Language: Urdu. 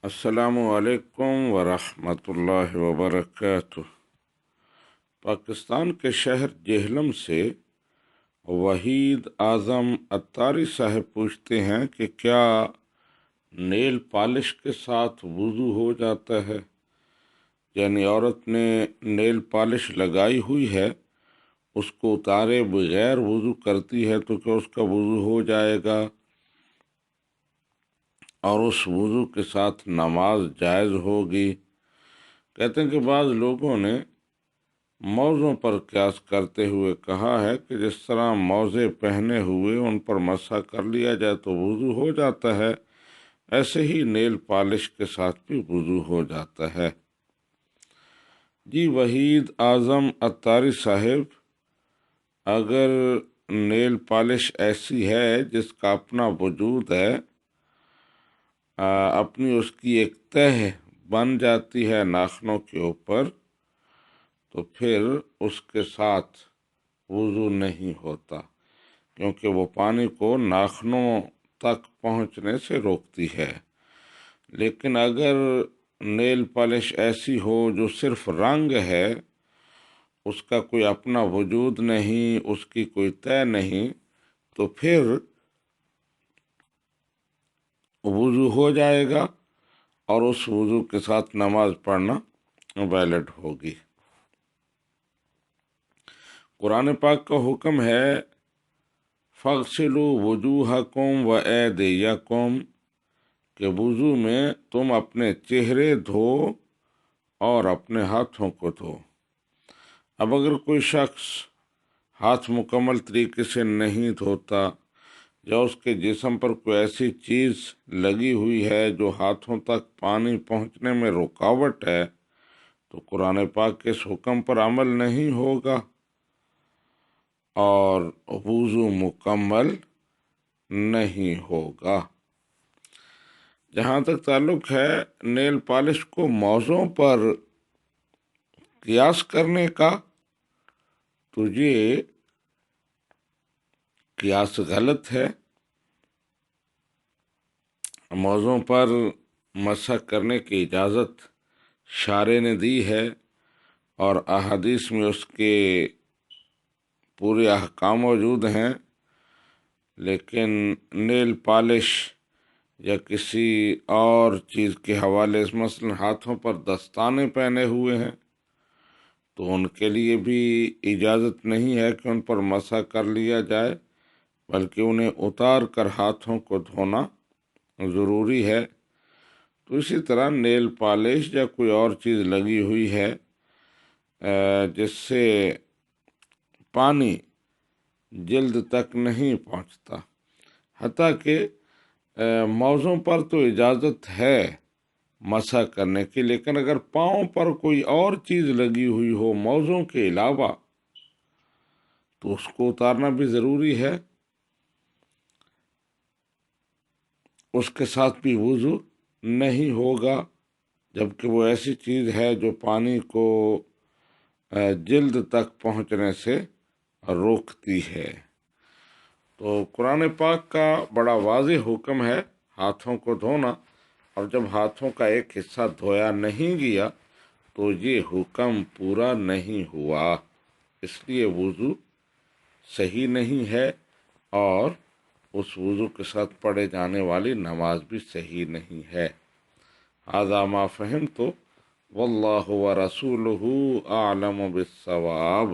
السلام علیکم ورحمۃ اللہ وبرکاتہ۔ پاکستان کے شہر جہلم سے وحید اعظم اتاری صاحب پوچھتے ہیں کہ کیا نیل پالش کے ساتھ وضو ہو جاتا ہے؟ یعنی عورت نے نیل پالش لگائی ہوئی ہے، اس کو اتارے بغیر وضو کرتی ہے تو کیا اس کا وضو ہو جائے گا؟ اور اس وضو کے ساتھ نماز جائز ہوگی؟ کہتے ہیں کہ بعض لوگوں نے موزوں پر قیاس کرتے ہوئے کہا ہے کہ جس طرح موزے پہنے ہوئے ان پر مسح کر لیا جائے تو وضو ہو جاتا ہے، ایسے ہی نیل پالش کے ساتھ بھی وضو ہو جاتا ہے۔ جی وحید اعظم اتاری صاحب، اگر نیل پالش ایسی ہے جس کا اپنا وجود ہے، اپنی اس کی ایک تہ بن جاتی ہے ناخنوں کے اوپر، تو پھر اس کے ساتھ وضو نہیں ہوتا، کیونکہ وہ پانی کو ناخنوں تک پہنچنے سے روکتی ہے۔ لیکن اگر نیل پالش ایسی ہو جو صرف رنگ ہے، اس کا کوئی اپنا وجود نہیں، اس کی کوئی تہ نہیں، تو پھر وضو ہو جائے گا اور اس وضو کے ساتھ نماز پڑھنا ویلڈ ہوگی۔ قرآن پاک کا حکم ہے فَاغْسِلُوا وُجُوهَكُمْ وَأَيْدِيَكُمْ، کہ وضو میں تم اپنے چہرے دھو اور اپنے ہاتھوں کو دھو۔ اب اگر کوئی شخص ہاتھ مکمل طریقے سے نہیں دھوتا یا اس کے جسم پر کوئی ایسی چیز لگی ہوئی ہے جو ہاتھوں تک پانی پہنچنے میں رکاوٹ ہے، تو قرآن پاک کے اس حکم پر عمل نہیں ہوگا اور وضو مکمل نہیں ہوگا۔ جہاں تک تعلق ہے نیل پالش کو موزوں پر قیاس کرنے کا، تو یہ قیاس غلط ہے۔ موزوں پر مسح کرنے کی اجازت شارع نے دی ہے اور احادیث میں اس کے پورے احکام موجود ہیں، لیکن نیل پالش یا کسی اور چیز کے حوالے سے مثلا ہاتھوں پر دستانے پہنے ہوئے ہیں تو ان کے لیے بھی اجازت نہیں ہے کہ ان پر مسح کر لیا جائے، بلکہ انہیں اتار کر ہاتھوں کو دھونا ضروری ہے۔ تو اسی طرح نیل پالش یا کوئی اور چیز لگی ہوئی ہے جس سے پانی جلد تک نہیں پہنچتا، حتیٰ کہ موزوں پر تو اجازت ہے مسح کرنے کی، لیکن اگر پاؤں پر کوئی اور چیز لگی ہوئی ہو موزوں کے علاوہ تو اس کو اتارنا بھی ضروری ہے، اس کے ساتھ بھی وضو نہیں ہوگا، جبکہ وہ ایسی چیز ہے جو پانی کو جلد تک پہنچنے سے روکتی ہے۔ تو قرآن پاک کا بڑا واضح حکم ہے ہاتھوں کو دھونا، اور جب ہاتھوں کا ایک حصہ دھویا نہیں گیا تو یہ حکم پورا نہیں ہوا، اس لیے وضو صحیح نہیں ہے اور اس وضو کے ساتھ پڑھے جانے والی نماز بھی صحیح نہیں ہے۔ ھذا ما فہمت واللہ ورسولہ اعلم بالصواب۔